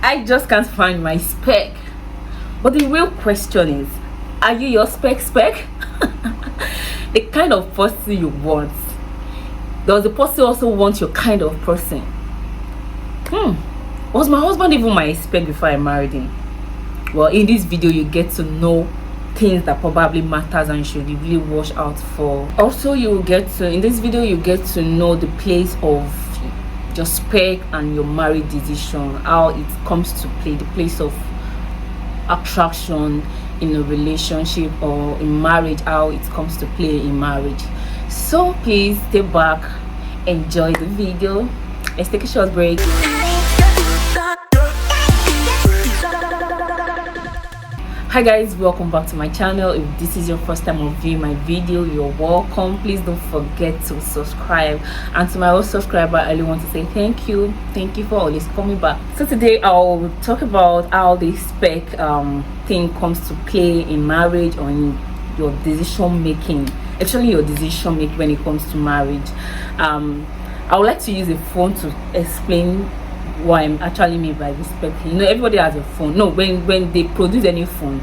I just can't find my spec. But the real question is, are you your spec? The kind of person you want. Does the person also want your kind of person? Was my husband even my spec before I married him? Well, in this video you get to know things that probably matters and should really watch out for. Also, in this video you get to know the place of your spec and your marriage decision, how it comes to play, the place of attraction in a relationship or in marriage, how it comes to play in marriage. So please stay back, enjoy the video. Let's take a short break. Hi guys, welcome back to my channel. If this is your first time of viewing my video, you're welcome. Please don't forget to subscribe, and to my old subscriber, I really want to say thank you for always coming back. So today I'll talk about how the spec thing comes to play in marriage or in your decision making, actually your decision making when it comes to marriage. I would like to use a phone to explain what I'm actually mean by respect. Everybody has a phone. No, when they produce any phone,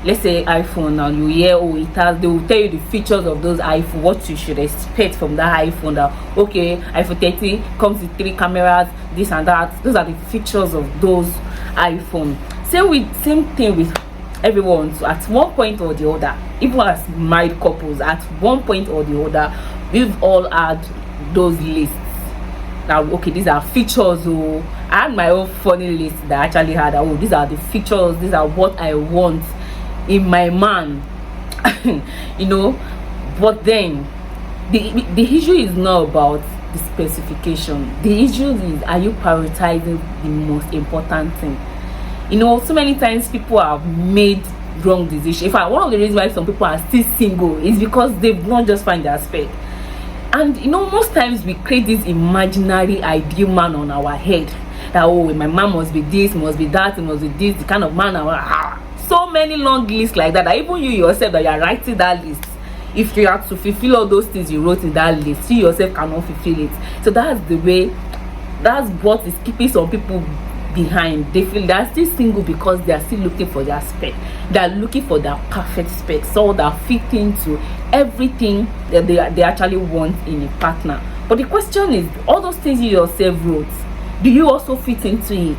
let's say iPhone, now you hear they will tell you the features of those iPhone, what you should expect from that iPhone. That okay, iPhone 30 comes with 3 cameras, this and that. Those are the features of those iPhone. Same thing with everyone. So at one point or the other, even as married couples, at one point or the other, we've all had those lists. Now, okay, these are features. I had my own funny list that I actually had. These are the features, these are what I want in my man. But then the issue is not about the specification. The issue is, are you prioritizing the most important thing? So many times people have made wrong decisions. In fact, one of the reasons why some people are still single is because they've not just found their spec. And most times we create this imaginary ideal man on our head that my man must be this, must be that, must be this, the kind of man so many long lists like that even you yourself that you are writing that list, if you have to fulfill all those things you wrote in that list, you yourself cannot fulfill it. So that's what is keeping some people behind. They feel they're still single because they are still looking for their spec. They're looking for their perfect spec, so that fit into everything that they actually want in a partner. But the question is, all those things you yourself wrote, do you also fit into it?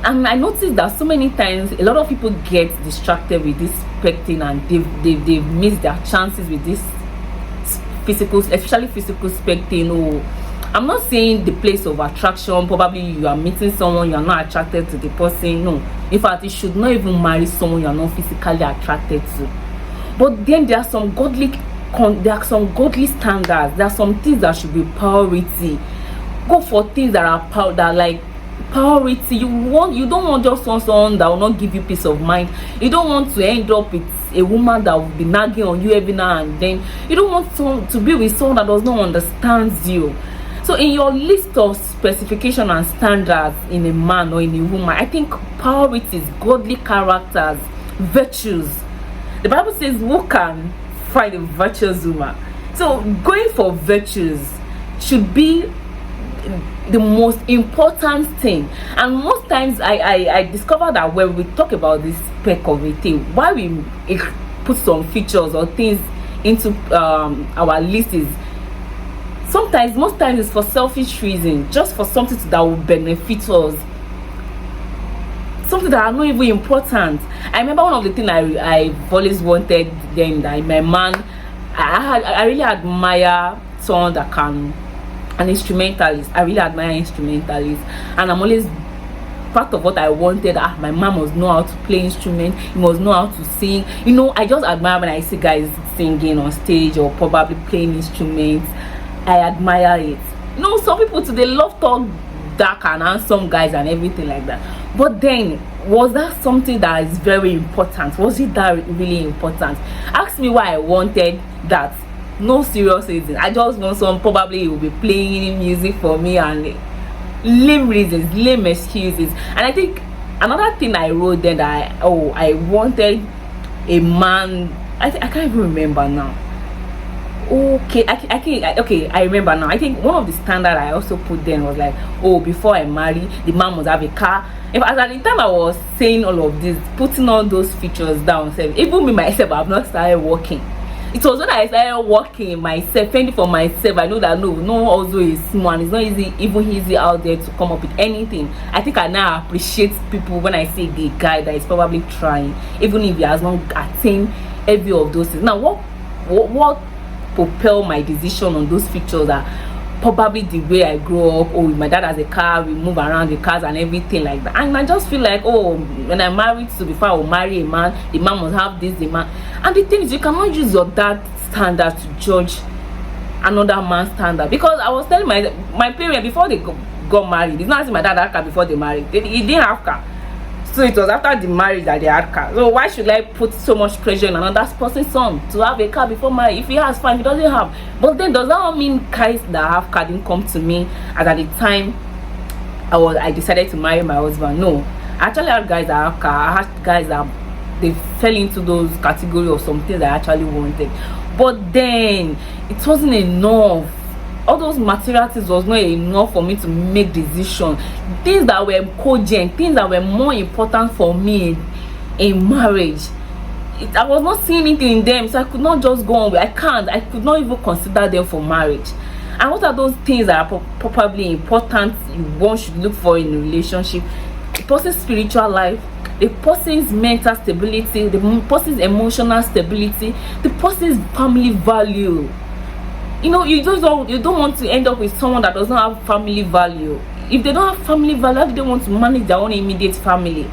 And I noticed that so many times a lot of people get distracted with this spec thing, and they've missed their chances with this especially physical spec thing. I'm not saying the place of attraction. Probably you are meeting someone, you are not attracted to the person. No, in fact, you should not even marry someone you are not physically attracted to. But then there are some godly standards. There are some things that should be priority. Go for things that are like priority. You don't want just someone that will not give you peace of mind. You don't want to end up with a woman that will be nagging on you every now and then. You don't want to be with someone that does not understand you. So in your list of specification and standards in a man or in a woman, I think priorities, godly characters, virtues. The Bible says, who can find a virtuous woman? So going for virtues should be the most important thing. And most times I discover that when we talk about this spec of a thing, why we put some features or things into our list is most times it's for selfish reasons, just for something that will benefit us, something that are not even important. I remember one of the things I've always wanted then, that my man, I really admire someone that can, an instrumentalist. I really admire instrumentalists, and I'm always part of what I wanted. My man must know how to play instrument, he must know how to sing. I just admire when I see guys singing on stage or probably playing instruments. I admire it. Some people today love talk dark and handsome guys and everything like that. But then, was that something that is very important? Was it that really important? Ask me why I wanted that. No serious reason. I just want someone probably will be playing music for me, and lame reasons, lame excuses. And I think another thing I wrote then that I wanted a man. I can't even remember now. Okay, okay, I remember now. I think one of the standard I also put then was like, oh, before I marry, the man must have a car. If as at the time I was saying all of this, putting all those features down, even me myself, I've not started working. It was when I started working myself, fending for myself. I know that no also is small, and it's not easy out there to come up with anything. I think I now appreciate people when I see the guy that is probably trying, even if he has not attained every of those things. Now, what propel my decision on those features are probably the way I grew up. Oh, my dad has a car, we move around the cars and everything like that, and I just feel like, oh, when I'm married to, before I will marry a man, the man must have this, the man. And the thing is, you cannot use your dad standard to judge another man's standard, because I was telling my parents before they got married, it's not as my dad had car before they married. He didn't have car, so it was after the marriage that they had car. So why should I put so much pressure on another person's son to have a car before marriage? If he has, fine. If he doesn't have, but then does that mean guys that have car didn't come to me as at the time I decided to marry my husband? No, I actually had guys that have car. I had guys that they fell into those categories of some things I actually wanted, but then it wasn't enough. All those material things was not enough for me to make decisions. Things that were cogent, things that were more important for me in marriage, I was not seeing anything in them, so I could not just go on with. I could not even consider them for marriage. And what are those things that are probably important one should look for in a relationship? The person's spiritual life, the person's mental stability, the person's emotional stability, the person's family value. You know, you don't want to end up with someone that does not have family value. If they don't have family value, how do they want to manage their own immediate family?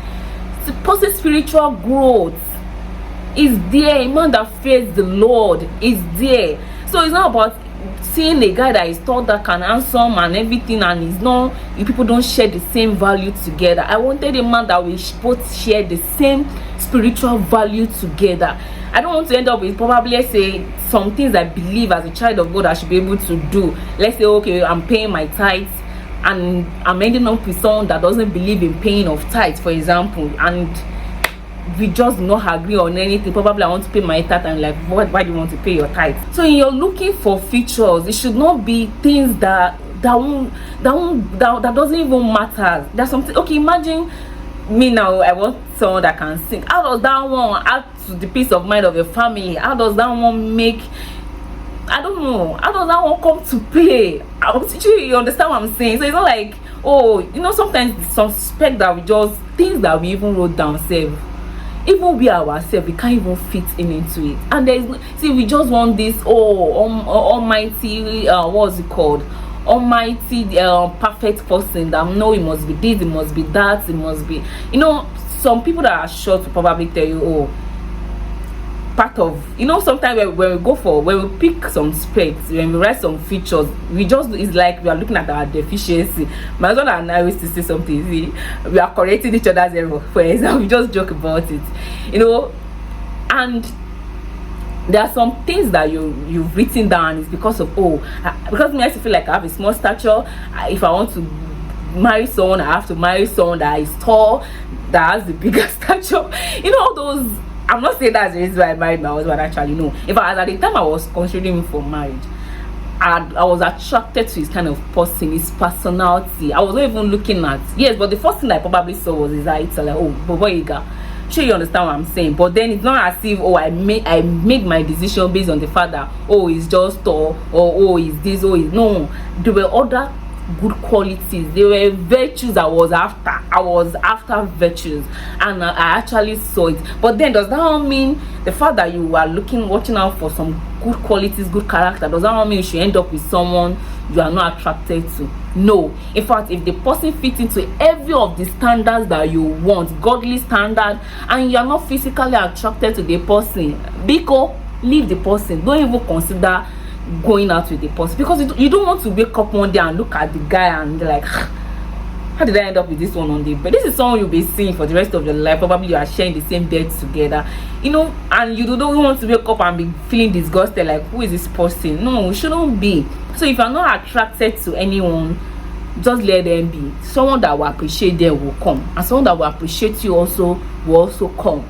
The person's spiritual growth is there. A man that fears the Lord is there. So it's not about seeing a guy that is tall, that can handsome and everything, and is not, if people don't share the same value together. I wanted a man that we both share the same spiritual value together. I don't want to end up with probably, let's say, some things I believe as a child of God I should be able to do. Let's say, okay, I'm paying my tithes, and I'm ending up with someone that doesn't believe in paying of tithes, for example, and we just do not agree on anything. Probably I want to pay my tithe, and like, why do you want to pay your tithe? So you're looking for features. It should not be things that doesn't even matter. There's something. Okay, imagine me now. I want someone that can sing. How does that one add to the peace of mind of your family? How does that one make, I don't know, how does that one come to play? You understand what I'm saying? So it's not like, oh, you know, sometimes some spec that we just, things that we even wrote down, save, even we ourselves, we can't even fit into it. And there's, see, we just want this, almighty, what's it called, almighty, perfect person that no, it must be this, it must be that, it must be, you know. Some people that are sure to probably tell you, oh, part of, you know, sometimes when we pick some specs, when we write some features, we just, it's like we are looking at our deficiency. My husband and I used to say something, see, we are correcting each other's error, for example. We just joke about it, you know. And there are some things that you've written down is because of, because me, I feel like I have a small stature. If I want to marry someone, I have to marry someone that is tall, that has the bigger stature, you know, all those. I'm not saying that's the reason why I married my husband, actually, no. In fact, at the time I was considering him for marriage, I was attracted to his kind of person, his personality. I was not even looking at, yes, but the first thing I probably saw was his eyes, like, oh, boy, sure you understand what I'm saying. But then it's not as if, oh, I made my decision based on the fact that, oh, he's just tall, or oh, he's this, oh, he's, no. There were other good qualities. There were virtues I was after virtues, and I actually saw it. But then does that mean the fact that you are watching out for some good qualities, good character, does that mean you should end up with someone you are not attracted to? No. In fact, if the person fits into every of the standards that you want, godly standard, and you are not physically attracted to the person, because leave the person. Don't even consider going out with the person, because you don't want to wake up one day and look at the guy and be like, how did I end up with this one on the bed? This is someone you'll be seeing for the rest of your life. Probably you are sharing the same bed together, you know, and you don't want to wake up and be feeling disgusted like, who is this person? No, it shouldn't be. So if you're not attracted to anyone, just let them be. Someone that will appreciate them will come, and someone that will appreciate you also will also come.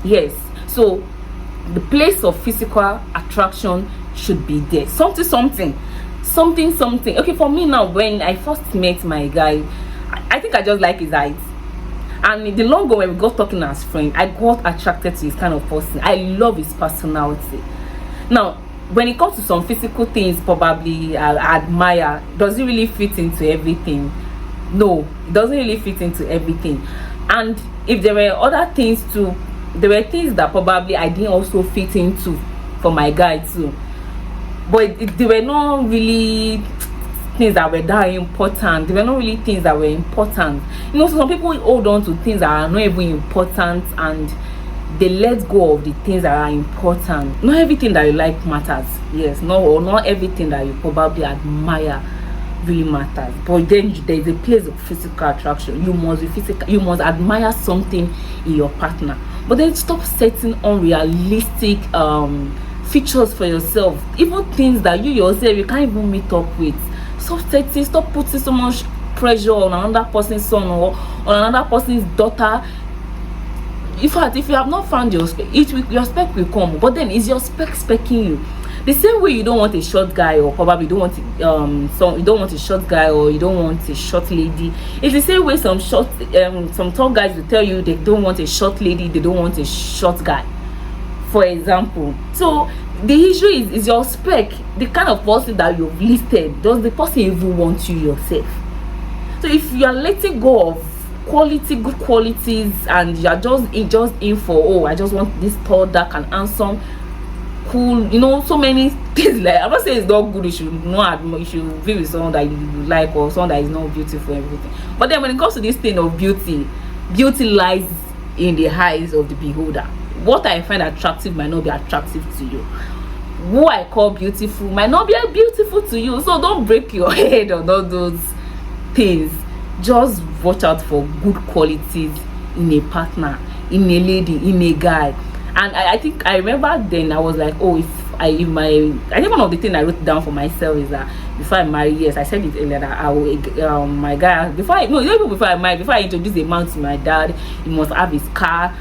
Yes. So the place of physical attraction should be there. Something. Okay, for me now, when I first met my guy, I think I just like his eyes. And in the long run, when we got talking as friends, I got attracted to his kind of person. I love his personality. Now, when it comes to some physical things, probably I admire, does it really fit into everything? No, it doesn't really fit into everything. And if there were other things too, there were things that probably I didn't also fit into for my guy too. But they were not really things that were that important. They were not really things that were important. You know, so some people hold on to things that are not even important, and they let go of the things that are important. Not everything that you like matters. Yes, or not everything that you probably admire really matters. But then there's a place of physical attraction. You must be physical. You must admire something in your partner. But then stop setting unrealistic features for yourself. Even things that you yourself you can't even meet up with. Stop putting so much pressure on another person's son or on another person's daughter. In fact, if you have not found your spec, your spec will come. But then is your spec specking you? The same way you don't want a short guy, or probably you don't want you don't want a short guy, or you don't want a short lady. It's the same way some tall guys will tell you they don't want a short lady, they don't want a short guy, for example. So the issue is your spec, the kind of person that you've listed. Does the person even want you yourself? So if you are letting go of good qualities, and you are just in for, I just want this tall, dark, and handsome, cool, you know, so many things. Like, I'm not saying it's not good, you should not you should be with someone that you like, or someone that is not beautiful, everything. But then when it comes to this thing of beauty lies in the eyes of the beholder. What I find attractive might not be attractive to you. Who I call beautiful might not be beautiful to you. So don't break your head on all those things. Just watch out for good qualities in a partner, in a lady, in a guy. And I think I remember then I was like, I think one of the things I wrote down for myself is that before I marry, yes, I said it earlier, that I will my guy, before I introduce a man to my dad, he must have his car.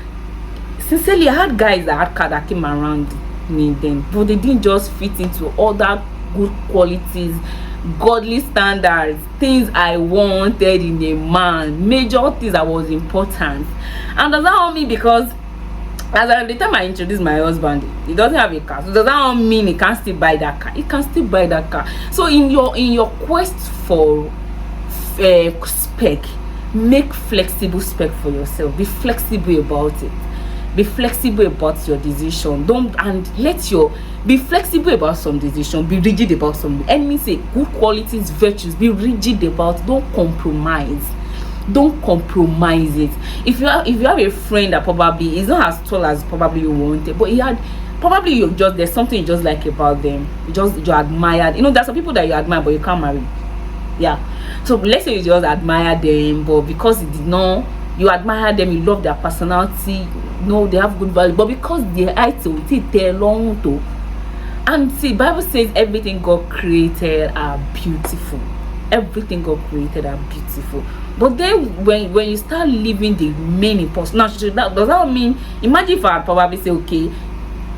Sincerely, I had guys that had car that came around me then, but they didn't just fit into other good qualities, godly standards, things I wanted in a man, major things that was important. And does that not mean, because as at the time I introduced my husband, he doesn't have a car, so does that not mean he can still buy that car? He can still buy that car. So in your quest for spec, make flexible spec for yourself. Be flexible about it. Be flexible about your decision. Be flexible about some decision. Be rigid about some. Enemy say good qualities, virtues. Be rigid about. Don't compromise. Don't compromise it. If you have a friend that probably is not as tall as probably you wanted, but there's something you just like about them. You admire. You know, there's some people that you admire but you can't marry. Yeah. So let's say you just admire them, but because you admire them, you love their personality, they have good value, but because they they're long to. And see, Bible says everything God created are beautiful. Everything God created are beautiful. But then when you start living the main important, now does that mean, imagine if I probably say, okay,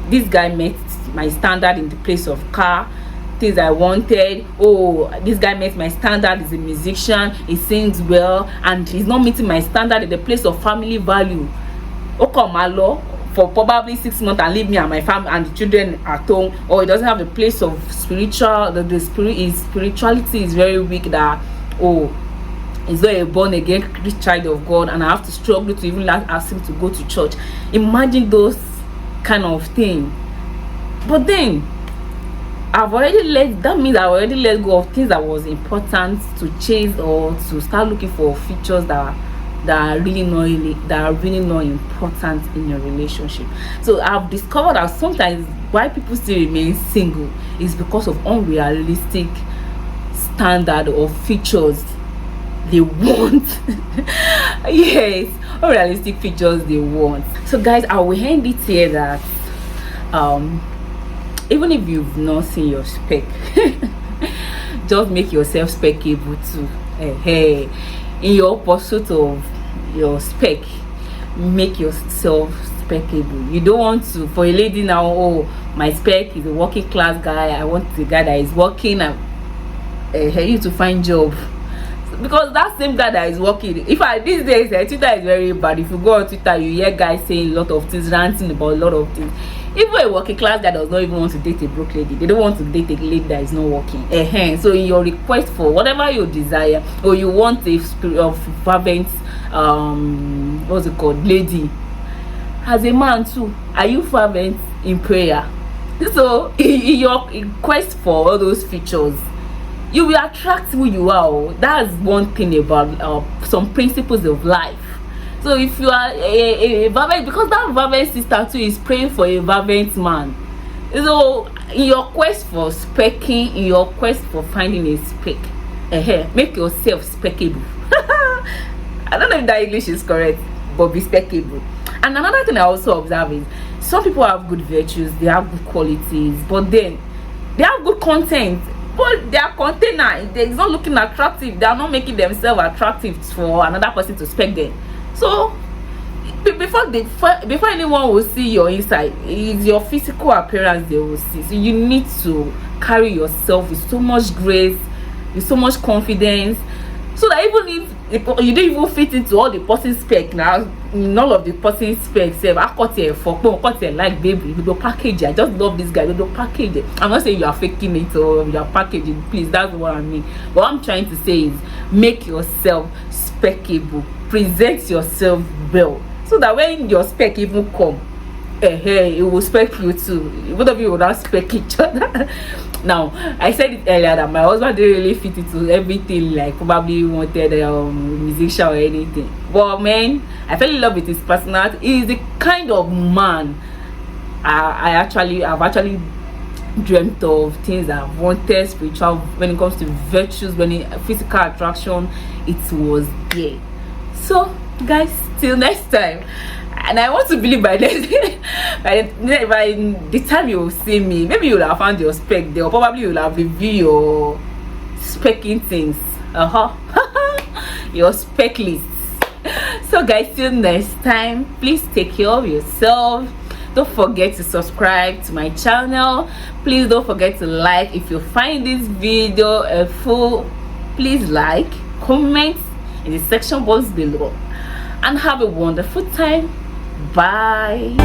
this guy met my standard in the place of car, things I wanted. This guy met my standard, he's a musician, he sings well, and he's not meeting my standard in the place of family value. For probably 6 months and leave me and my family and the children at home, or it doesn't have a place of spirituality is very weak, that is not a born again child of God, and I have to struggle to even ask him to go to church. Imagine those kind of thing. But then I've already let go of things that was important to chase, or to start looking for features that are really not important in your relationship. So I've discovered that sometimes why people still remain single is because of unrealistic standard or features they want. Yes, unrealistic features they want. So guys, I will end it here that even if you've not seen your spec, just make yourself specable too. In your pursuit of your spec, make yourself speckable. You don't want to, for a lady now, oh, my spec is a working class guy, I want the guy that is working and you to find job. Because that same guy that is working, these days Twitter is very bad. If you go on Twitter, you hear guys saying a lot of things, ranting about a lot of things. Even a working class guy does not even want to date a broke lady. They don't want to date a lady that is not working. So in your request for whatever you desire, or you want a spirit of fervent what's it called, lady, as a man too, are you fervent in prayer? So in your quest for all those features, you will attract who you are. That's one thing about some principles of life. So if you are a fervent, because that fervent sister too is praying for a fervent man. So in your quest for specking, in your quest for finding a spec, make yourself speckable. I don't know if that English is correct, but be speckable. And another thing I also observe is some people have good virtues, they have good qualities, but then they have good content, but their container is not looking attractive. They are not making themselves attractive for another person to spec them. So before anyone will see your inside, it's your physical appearance they will see. So you need to carry yourself with so much grace, with so much confidence, so that even if you don't even fit into all the person's spec now, in all of the person's specs, I cut it for like baby, we do package. I just love this guy. We do package it. I'm not saying you are faking it or you are packaging. Please, that's what I mean. What I'm trying to say is make yourself speckable. Present yourself well, so that when your spec even come, it will spec you too. Both of you will not spec each other. Now, I said it earlier that my husband didn't really fit into everything, like probably wanted musician or anything. But man, I fell in love with his personality. He's the kind of man I've actually dreamt of, things I've wanted, spiritual, when it comes to virtues, physical attraction, it was there. So guys, till next time. And I want to believe by by the time you will see me, maybe you'll have found your spec there, or probably you'll have reviewed your specking things, your spec lists. So guys, till next time, please take care of yourself. Don't forget to subscribe to my channel. Please don't forget to like. If you find this video helpful, please like, comment in the section box below, and have a wonderful time. Bye.